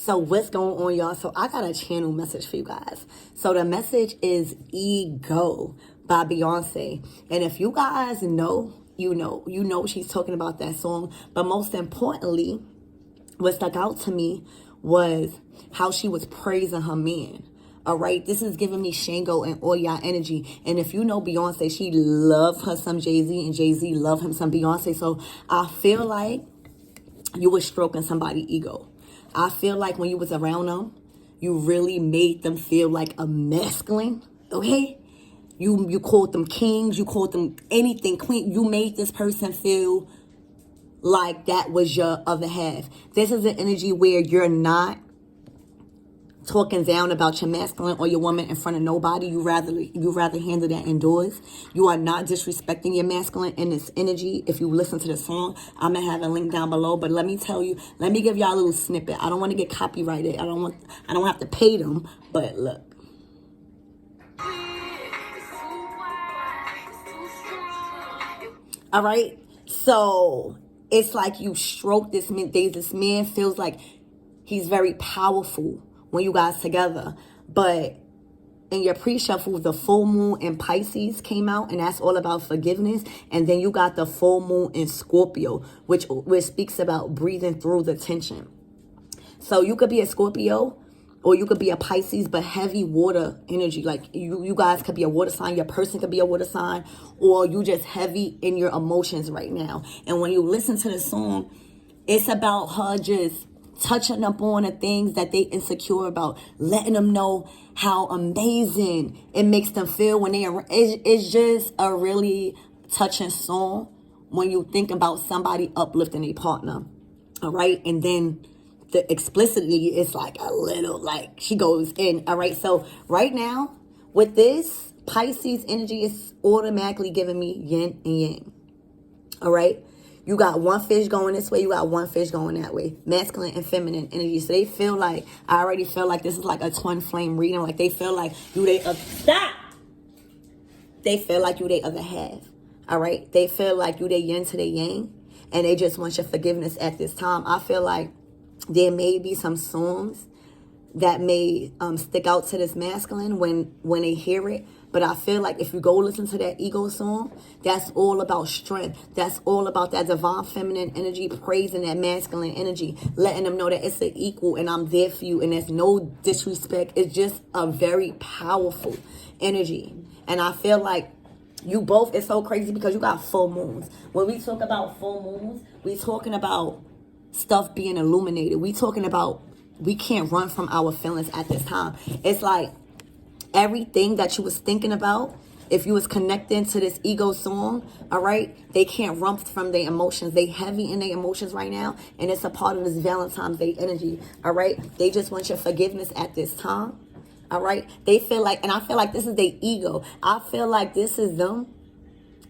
So what's going on, y'all? So I got a channel message for you guys. So the message is Ego by Beyonce. And if you guys know, you know she's talking about that song. But most importantly, what stuck out to me was how she was praising her man. All right, this is giving me Shango and all y'all energy. And if you know Beyonce, she loved her some Jay-Z, and Jay-Z loved him some Beyonce. So I feel like you were stroking somebody's ego. I feel like when you was around them, you really made them feel like a masculine, okay? You called them kings, you called them anything, queen. You made this person feel like that was your other half. This is an energy where you're not talking down about your masculine or your woman in front of nobody. You rather handle that indoors. You are not disrespecting your masculine in this energy. If you listen to the song, I'm gonna have a link down below. But let me tell you, let me give y'all a little snippet. I don't want to get copyrighted. I don't have to pay them. But look. All right. So it's like you stroke this man. This man feels like he's very powerful when you guys together. But in your pre-shuffle, the full moon in Pisces came out, and that's all about forgiveness. And then you got the full moon in Scorpio, which speaks about breathing through the tension. So you could be a Scorpio or you could be a Pisces, but heavy water energy. Like you guys could be a water sign. Your person could be a water sign, or you just heavy in your emotions right now. And when you listen to the song, it's about her just touching up on the things that they insecure about, letting them know how amazing it makes them feel when they are. It's just a really touching song when you think about somebody uplifting a partner. All right. And then the explicitly is like a little, like she goes in. All right. So right now with this Pisces energy, is automatically giving me yin and yang. All right. You got one fish going this way. You got one fish going that way. Masculine and feminine energy. So they feel like, I already feel like this is like a twin flame reading. Like they feel like stop. They feel like you they other half. All right. They feel like you they yin to they yang. And they just want your forgiveness at this time. I feel like there may be some songs that may stick out to this masculine when they hear it. But I feel like if you go listen to that Ego song, that's all about strength. That's all about that divine feminine energy, praising that masculine energy, letting them know that it's an equal and I'm there for you and there's no disrespect. It's just a very powerful energy. And I feel like you both, it's so crazy because you got full moons. When we talk about full moons, we talking about stuff being illuminated. We talking about we can't run from our feelings at this time. It's like everything that you was thinking about, if you was connecting to this Ego song, all right, they can't run from their emotions. They heavy in their emotions right now, and it's a part of this Valentine's Day energy, all right? They just want your forgiveness at this time, all right? They feel like, and I feel like this is their ego. I feel like this is them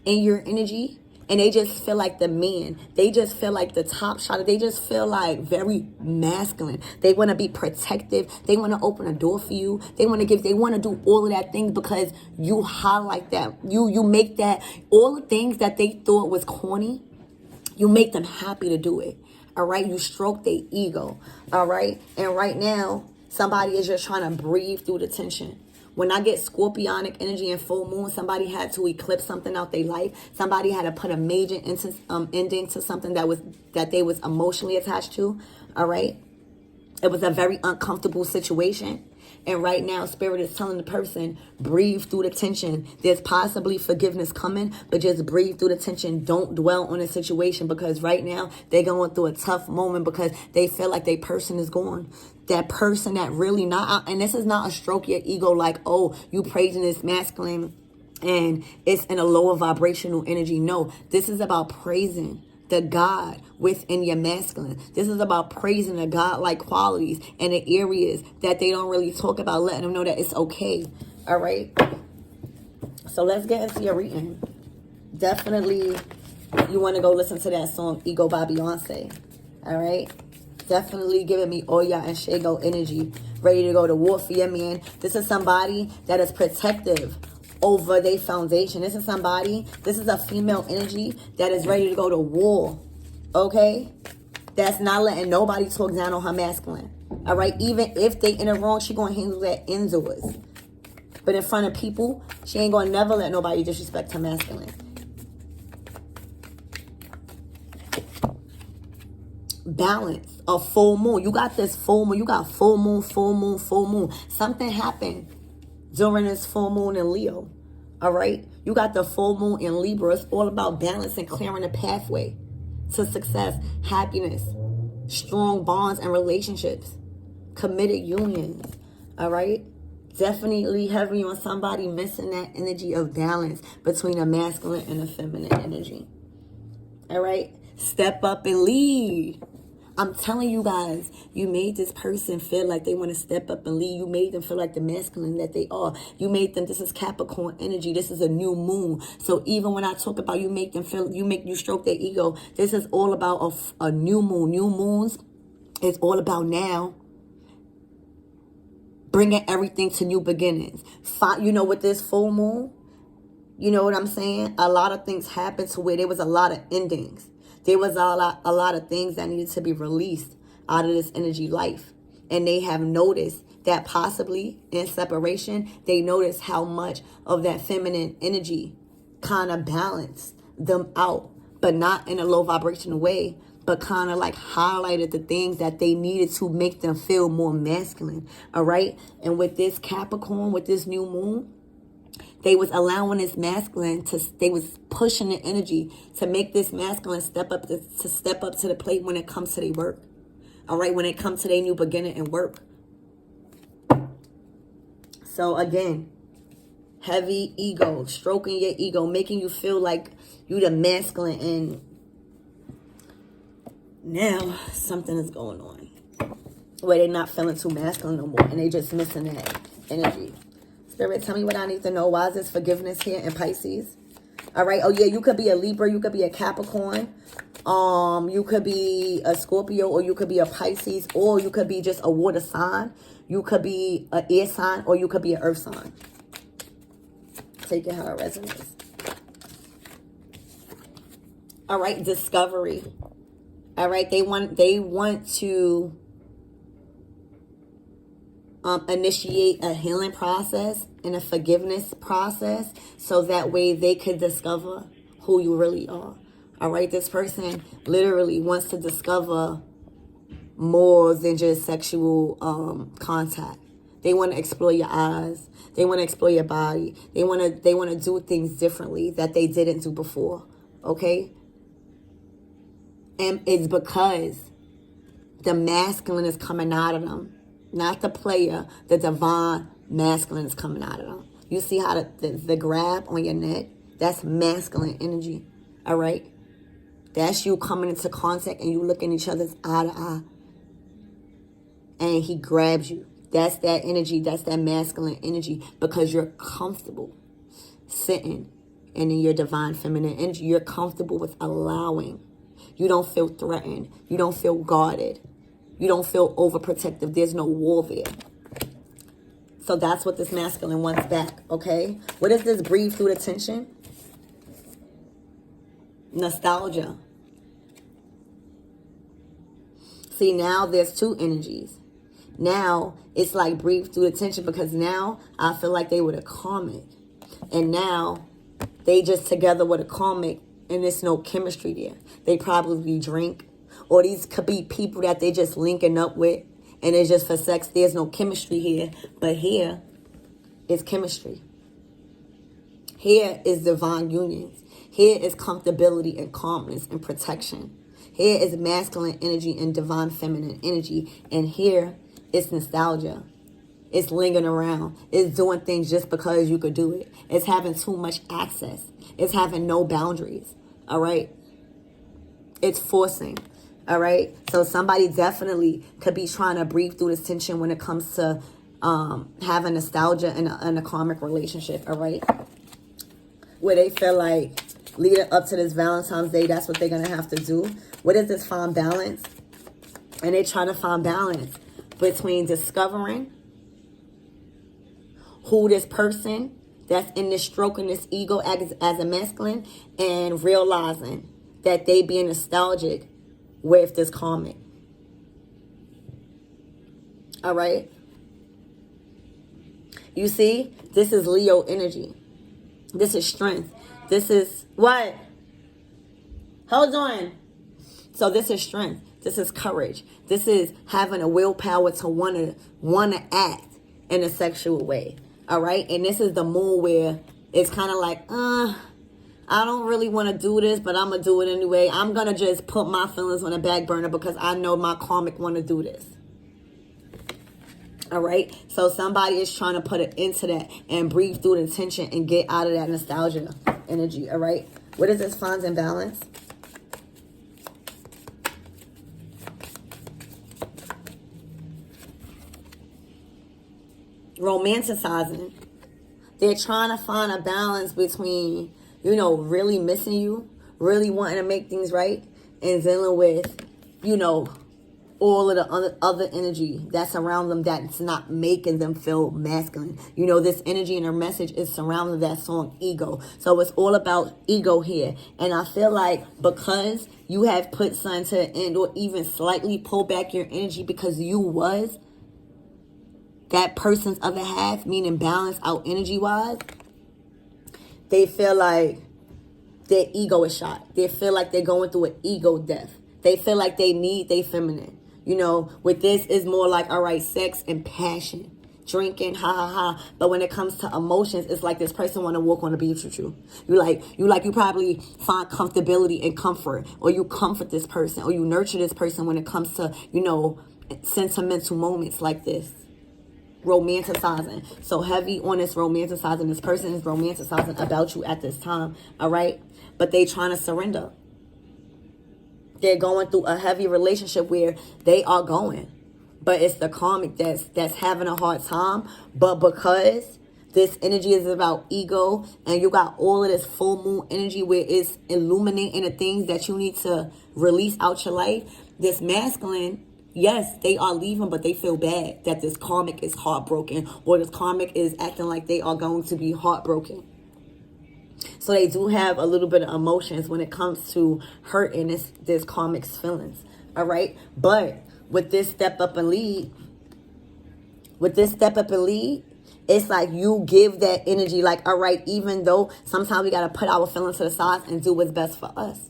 in your energy, and they just feel like the man. They just feel like the top shot. They just feel like very masculine. They want to be protective. They want to open a door for you. They want to do all of that things because you highlight that. You make that, all the things that they thought was corny, you make them happy to do it. All right. You stroke their ego. All right. And right now, somebody is just trying to breathe through the tension. When I get scorpionic energy and full moon, somebody had to eclipse something out their life. Somebody had to put a major ending to something that they was emotionally attached to. All right. It was a very uncomfortable situation. And right now, Spirit is telling the person, breathe through the tension. There's possibly forgiveness coming, but just breathe through the tension. Don't dwell on the situation because right now they're going through a tough moment because they feel like their person is gone. That person that really not, and this is not a stroke your ego like, oh, you praising this masculine and it's in a lower vibrational energy. No, this is about praising the God within your masculine. This is about praising the God-like qualities and the areas that they don't really talk about, letting them know that it's okay. All right. So let's get into your reading. Definitely, you want to go listen to that song, Ego by Beyonce. All right. Definitely giving me Oya and Shago energy. Ready to go to war for your man. This is somebody that is protective over their foundation. This is a female energy that is ready to go to war. Okay? That's not letting nobody talk down on her masculine. All right, even if they in the wrong, she gonna handle that indoors. But in front of people, she ain't gonna never let nobody disrespect her masculine. Balance, a full moon. You got this full moon. You got full moon, full moon, full moon. Something happened during this full moon in Leo. All right, you got the full moon in Libra. It's all about balance and clearing the pathway to success, happiness, strong bonds and relationships, committed unions. All right, definitely heavy on somebody missing that energy of balance between a masculine and a feminine energy. All right, step up and lead. I'm telling you guys, you made this person feel like they want to step up and lead. You made them feel like the masculine that they are. You made them, this is Capricorn energy. This is a new moon. So even when I talk about you make them feel, you stroke their ego, this is all about a new moon. New moons is all about now bringing everything to new beginnings. You know, with this full moon, you know what I'm saying? A lot of things happened to where there was a lot of endings. There was a lot of things that needed to be released out of this energy life. And they have noticed that possibly in separation, they noticed how much of that feminine energy kind of balanced them out, but not in a low vibrational way, but kind of like highlighted the things that they needed to make them feel more masculine. All right. And with this Capricorn, with this new moon, they was allowing this masculine they was pushing the energy to make this masculine step up to the plate when it comes to their work. All right, when it comes to their new beginning and work. So again, heavy ego, stroking your ego, making you feel like you the masculine, and now something is going on where they're not feeling too masculine no more, and they just missing that energy. Spirit, tell me what I need to know. Why is this forgiveness here in Pisces? All right. Oh, yeah. You could be a Libra. You could be a Capricorn. You could be a Scorpio, or you could be a Pisces, or you could be just a water sign. You could be an air sign, or you could be an earth sign. Take it how it resonates. All right. Discovery. All right. They want to initiate a healing process and a forgiveness process, so that way they could discover who you really are. All right, this person literally wants to discover more than just sexual contact. They want to explore your eyes. They want to explore your body. They want to do things differently that they didn't do before. Okay, and it's because the masculine is coming out of them. Not the player, the divine masculine is coming out of them. You see how the grab on your neck? That's masculine energy, all right? That's you coming into contact and you looking each other's eye to eye. And he grabs you. That's that energy. That's that masculine energy, because you're comfortable sitting and in your divine feminine energy. You're comfortable with allowing. You don't feel threatened. You don't feel guarded. You don't feel overprotective. There's no wall there. So that's what this masculine wants back, okay? What is this? Breathe through the tension. Nostalgia. See, now there's two energies. Now it's like breathe through the tension, because now I feel like they were a karmic. And now they just together with a karmic, and there's no chemistry there. They probably drink. Or these could be people that they just linking up with, and it's just for sex. There's no chemistry here. But here is chemistry. Here is divine unions. Here is comfortability and calmness and protection. Here is masculine energy and divine feminine energy. And here is nostalgia. It's lingering around. It's doing things just because you could do it. It's having too much access. It's having no boundaries. All right? It's forcing. All right. So somebody definitely could be trying to breathe through this tension when it comes to having nostalgia in a karmic relationship. All right. Where they feel like leading up to this Valentine's Day, that's what they're going to have to do. What is this? Find balance. And they're trying to find balance between discovering who this person that's in this stroking this ego as a masculine, and realizing that they being nostalgic with this karmic. All right. You see, this is Leo energy. This is strength. This is what? Hold on. So this is strength. This is courage. This is having a willpower to wanna act in a sexual way. All right. And this is the moon where it's kind of like, I don't really want to do this, but I'm going to do it anyway. I'm going to just put my feelings on the back burner because I know my karmic want to do this. All right. So somebody is trying to put an end to that and breathe through the tension and get out of that nostalgia energy. All right. What is this? Finds and balance. Romanticizing. They're trying to find a balance between, you know, really missing you, really wanting to make things right, and dealing with, you know, all of the other energy that's around them that's not making them feel masculine. You know, this energy and her message is surrounding that song ego. So it's all about ego here. And I feel like because you have put something to the end or even slightly pull back your energy because you was that person's other half, meaning balance out energy-wise, they feel like their ego is shot. They feel like they're going through an ego death. They feel like they need their feminine. You know, with this, is more like, all right, sex and passion. Drinking, ha ha ha. But when it comes to emotions, it's like this person want to walk on the beach with you. You probably find comfortability and comfort. Or you comfort this person. Or you nurture this person when it comes to, you know, sentimental moments like this. Romanticizing. So heavy on this romanticizing. This person is romanticizing about you at this time. All right. But they trying to surrender. They're going through a heavy relationship where they are going. But it's the karmic that's having a hard time. But because this energy is about ego and you got all of this full moon energy where it's illuminating the things that you need to release out your life, this masculine, yes, they are leaving, but they feel bad that this karmic is heartbroken or this karmic is acting like they are going to be heartbroken. So they do have a little bit of emotions when it comes to hurting this karmic's feelings. All right. But with this step up and lead, it's like you give that energy like, all right, even though sometimes we got to put our feelings to the side and do what's best for us.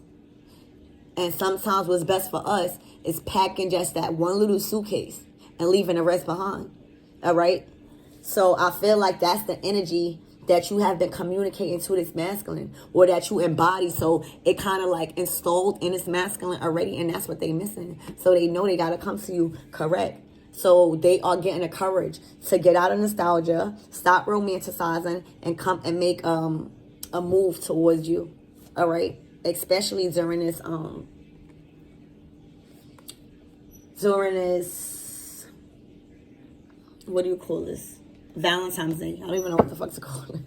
And sometimes what's best for us is packing just that one little suitcase and leaving the rest behind. All right. So I feel like that's the energy that you have been communicating to this masculine or that you embody. So it kind of like installed in this masculine already. And that's what they missing. So they know they got to come to you correct. So they are getting the courage to get out of nostalgia, stop romanticizing, and come and make a move towards you. All right. Especially during this, what do you call this? Valentine's Day. I don't even know what the fuck to call it.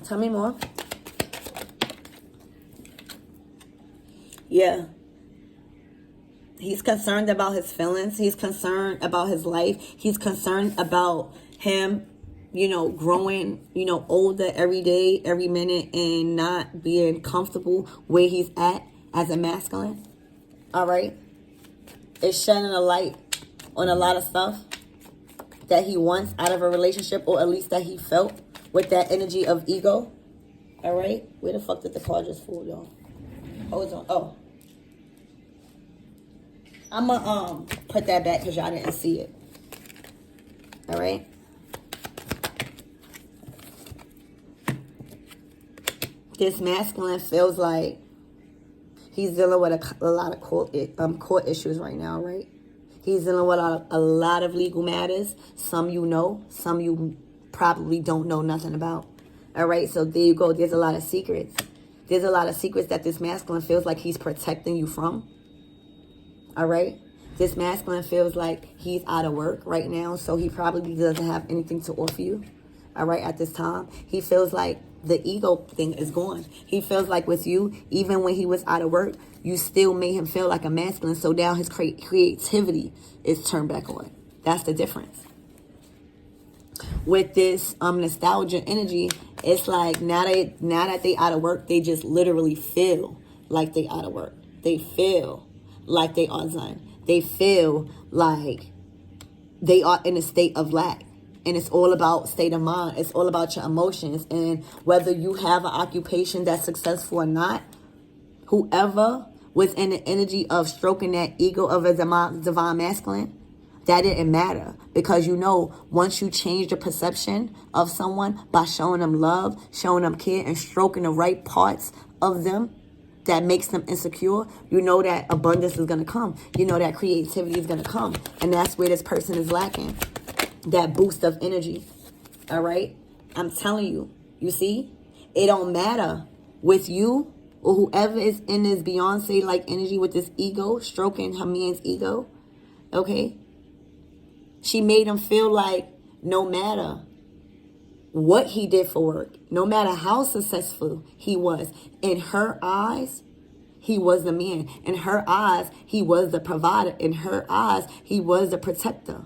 Tell me more. Yeah. He's concerned about his feelings. He's concerned about his life. He's concerned about him, you know, growing, you know, older every day, every minute, and not being comfortable where he's at as a masculine. All right. It's shedding a light on a lot of stuff that he wants out of a relationship, or at least that he felt with that energy of ego. All right. Where the fuck did the car just fall, y'all? Hold on. Oh. I'm going to put that back because y'all didn't see it. All right. This masculine feels like he's dealing with a lot of court issues right now, right? He's dealing with a lot of legal matters. Some you know, some you probably don't know nothing about. All right, so there you go. There's a lot of secrets. There's a lot of secrets that this masculine feels like he's protecting you from. All right? This masculine feels like he's out of work right now, so he probably doesn't have anything to offer you. All right, at this time. He feels like the ego thing is gone. He feels like with you, even when he was out of work, you still made him feel like a masculine. So now his creativity is turned back on. That's the difference. With this nostalgia energy, it's like now that they out of work, they just literally feel like they out of work. They feel like they are done. They feel like they are in a state of lack. And it's all about state of mind. It's all about your emotions. And whether you have an occupation that's successful or not, whoever was in the energy of stroking that ego of a divine masculine, that didn't matter. Because once you change the perception of someone by showing them love, showing them care, and stroking the right parts of them that makes them insecure, that abundance is going to come. That creativity is going to come. And that's where this person is lacking. That boost of energy. All right? I'm telling you. You see? It don't matter with you or whoever is in this Beyonce-like energy with this ego, stroking her man's ego. Okay? She made him feel like no matter what he did for work, no matter how successful he was, in her eyes, he was the man. In her eyes, he was the provider. In her eyes, he was the protector.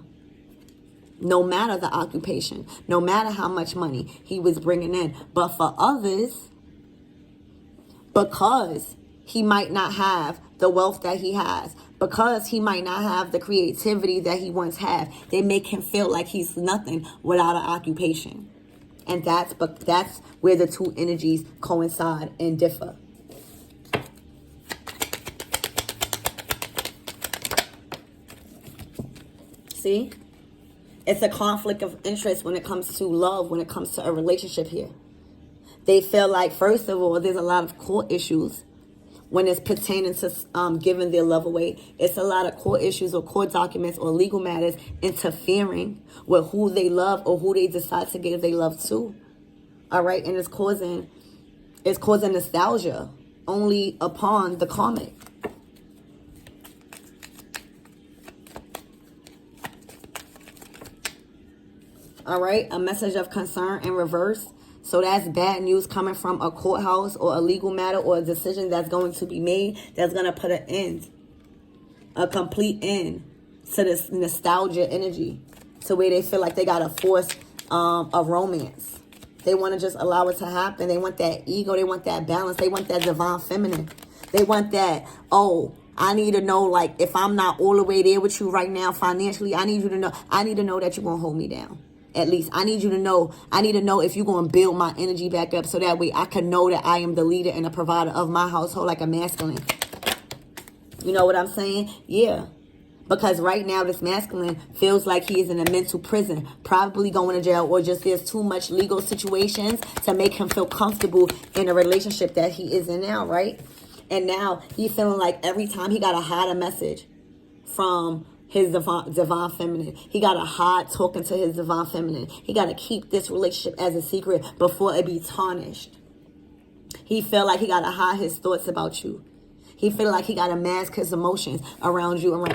No matter the occupation, no matter how much money he was bringing in. But for others, because he might not have the wealth that he has, because he might not have the creativity that he once had, they make him feel like he's nothing without an occupation. And that's where the two energies coincide and differ. See? It's a conflict of interest when it comes to love, when it comes to a relationship here. They feel like, first of all, there's a lot of court issues when it's pertaining to giving their love away. It's a lot of court issues or court documents or legal matters interfering with who they love or who they decide to give their love to. All right? And it's causing nostalgia only upon the karmic. All right, a message of concern in reverse. So that's bad news coming from a courthouse or a legal matter or a decision that's going to be made that's going to put an end, a complete end to this nostalgia energy, to where they feel like they got to force a romance. They want to just allow it to happen. They want that ego. They want that balance. They want that divine feminine. They want that, I need to know, like, if I'm not all the way there with you right now financially, I need to know that you're going to hold me down. At least I need to know if you're going to build my energy back up so that way I can know that I am the leader and the provider of my household like a masculine. You know what I'm saying? Yeah. Because right now this masculine feels like he is in a mental prison, probably going to jail, or just there's too much legal situations to make him feel comfortable in a relationship that he is in now, right? And now he's feeling like every time he got to hide a message from his divine feminine. He got to hide talking to his divine feminine. He got to keep this relationship as a secret before it be tarnished. He feel like he got to hide his thoughts about you. He feel like he got to mask his emotions around you,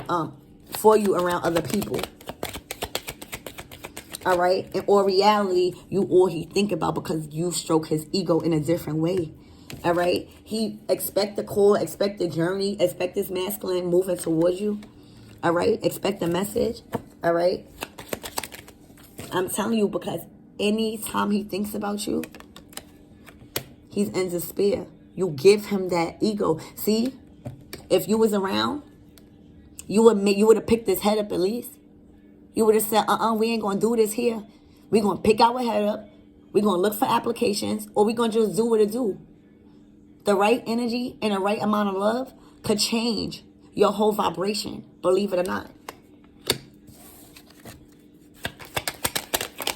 for you, around other people. All right? And or reality, you all he think about because you stroke his ego in a different way. All right? He expect the call, expect the journey, expect this masculine moving towards you. All right? Expect the message. All right? I'm telling you, because anytime he thinks about you, he's in despair. You give him that ego. See? If you was around, you would have picked his head up at least. You would have said, we ain't going to do this here. We're going to pick our head up. We're going to look for applications, or we're going to just do what it do. The right energy and the right amount of love could change your whole vibration, believe it or not.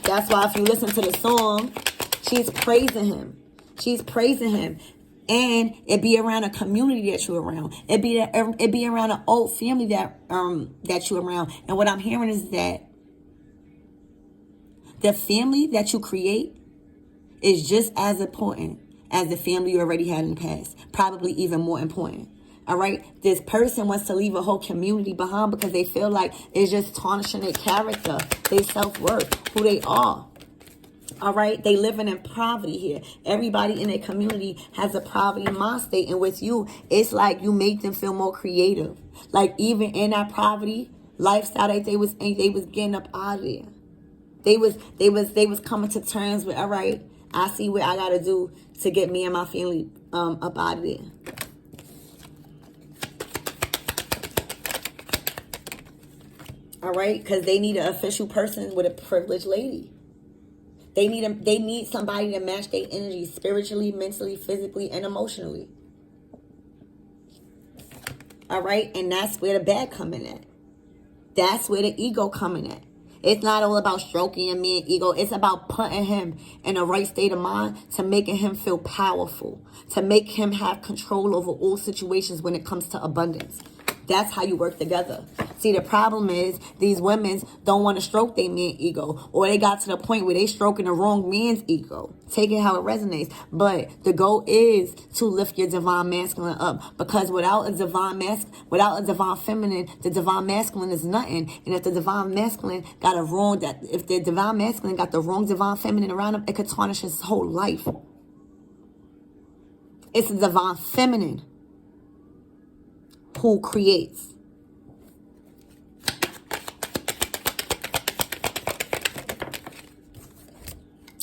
That's why if you listen to the song, she's praising him. She's praising him. And it be around a community that you're around. It be around an old family that you're around. And what I'm hearing is that the family that you create is just as important as the family you already had in the past. Probably even more important. All right? This person wants to leave a whole community behind because they feel like it's just tarnishing their character, their self-worth, who they are. All right? They living in poverty here. Everybody in their community has a poverty mind state. And with you, it's like you make them feel more creative. Like even in that poverty lifestyle that they was getting up out of there. They was coming to terms with, all right, I see what I got to do to get me and my family up out of there. All right? Because they need an official person with a privileged lady. They need somebody to match their energy spiritually, mentally, physically, and emotionally. All right? And that's where the bad coming at. That's where the ego coming at. It's not all about stroking a man's ego. It's about putting him in a right state of mind to making him feel powerful, to make him have control over all situations when it comes to abundance. That's how you work together. See, the problem is these women don't want to stroke their man's ego, or they got to the point where they stroking the wrong man's ego. Take it how it resonates. But the goal is to lift your divine masculine up, because without a divine feminine, the divine masculine is nothing. And if the divine masculine got the wrong divine feminine around him, it could tarnish his whole life. It's the divine feminine who creates.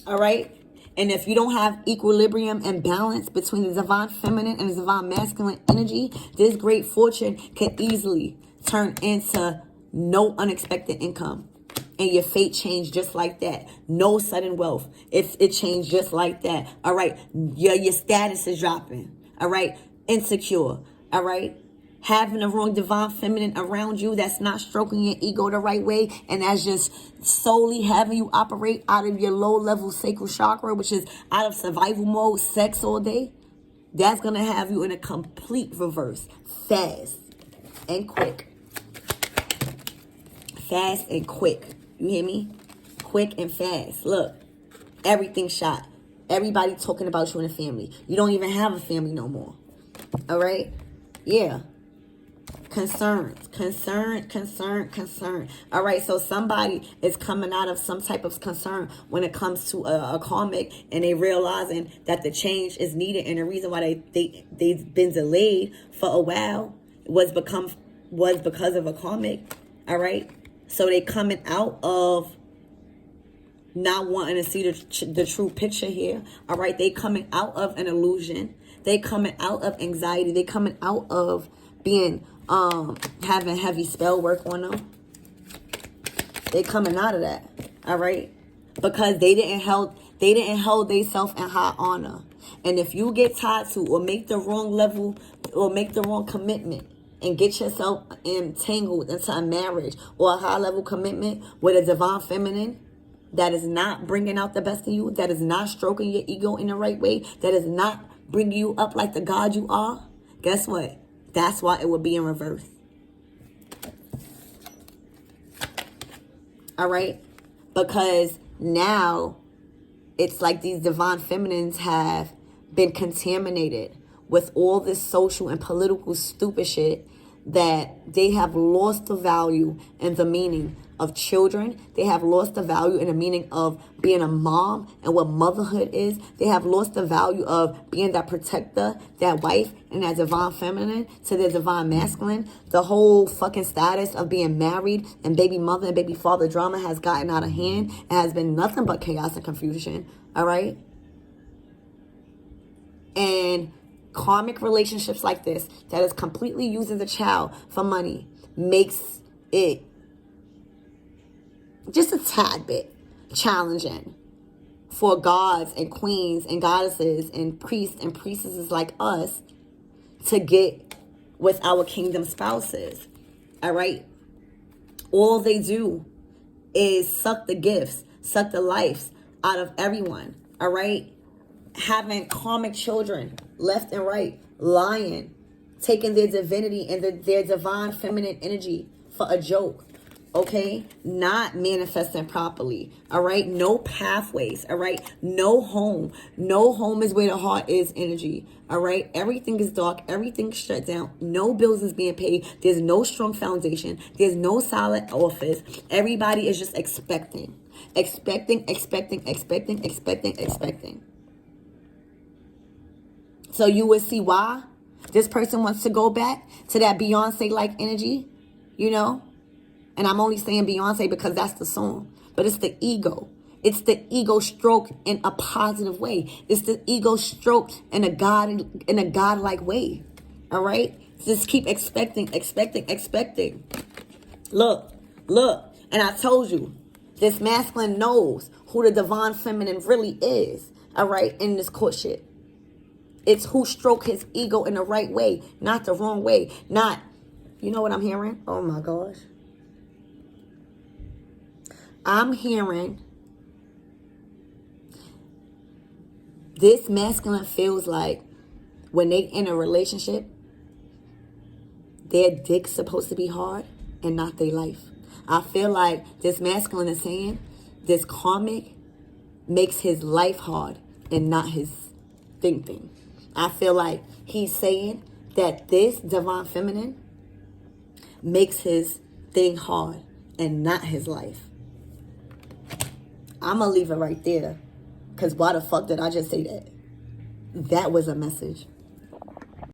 All right? And if you don't have equilibrium and balance between the divine feminine and the divine masculine energy, this great fortune can easily turn into no unexpected income. And your fate changed just like that. No sudden wealth. It changed just like that. All right? Your status is dropping. All right? Insecure. All right? Having the wrong divine feminine around you that's not stroking your ego the right way, and that's just solely having you operate out of your low-level sacral chakra, which is out of survival mode, sex all day, that's going to have you in a complete reverse. Fast and quick. Fast and quick. You hear me? Quick and fast. Look, everything shot. Everybody talking about you in the family. You don't even have a family no more. All right? Yeah. Concern. All right, so somebody is coming out of some type of concern when it comes to a karmic, and they realizing that the change is needed, and the reason why they've been delayed for a while was because of a karmic. All right, so they coming out of not wanting to see the true picture here. All right, they coming out of an illusion. They coming out of anxiety. They coming out of being having heavy spell work on them. They coming out of that. All right, because they didn't hold themselves in high honor. And if you get tied to or make the wrong level or make the wrong commitment and get yourself entangled into a marriage or a high level commitment with a divine feminine that is not bringing out the best in you, that is not stroking your ego in the right way, that is not bringing you up like the God you are, guess what? That's why it would be in reverse. All right? Because now it's like these divine feminines have been contaminated with all this social and political stupid shit that they have lost the value and the meaning of children. They have lost the value and the meaning of being a mom and what motherhood is. They have lost the value of being that protector, that wife, and that divine feminine to their divine masculine. The whole fucking status of being married and baby mother and baby father drama has gotten out of hand. It has been nothing but chaos and confusion. All right? And karmic relationships like this that is completely using the child for money makes it just a tad bit challenging for gods and queens and goddesses and priests and priestesses like us to get with our kingdom spouses. All right? All they do is suck the gifts, suck the lives out of everyone. All right? Having karmic children left and right, lying, taking their divinity and their divine feminine energy for a joke. Okay, not manifesting properly. All right, no pathways. All right, no home. No home is where the heart is energy. All right, everything is dark. Everything's shut down. No bills is being paid. There's no strong foundation. There's no solid office. Everybody is just expecting. So you would see why this person wants to go back to that Beyonce-like energy, you know? And I'm only saying Beyonce because that's the song. But it's the ego. It's the ego stroke in a positive way. It's the ego stroke in a godlike way. All right? Just keep expecting. Look, Look, and I told you, this masculine knows who the divine feminine really is, all right, in this courtship. It's who stroke his ego in the right way, not the wrong way. Not, you know what I'm hearing? Oh my gosh. I'm hearing this masculine feels like when they in a relationship, their dick's supposed to be hard and not their life. I feel like this masculine is saying this karmic makes his life hard and not his thing. I feel like he's saying that this divine feminine makes his thing hard and not his life. I'm going to leave it right there. Because why the fuck did I just say that? That was a message.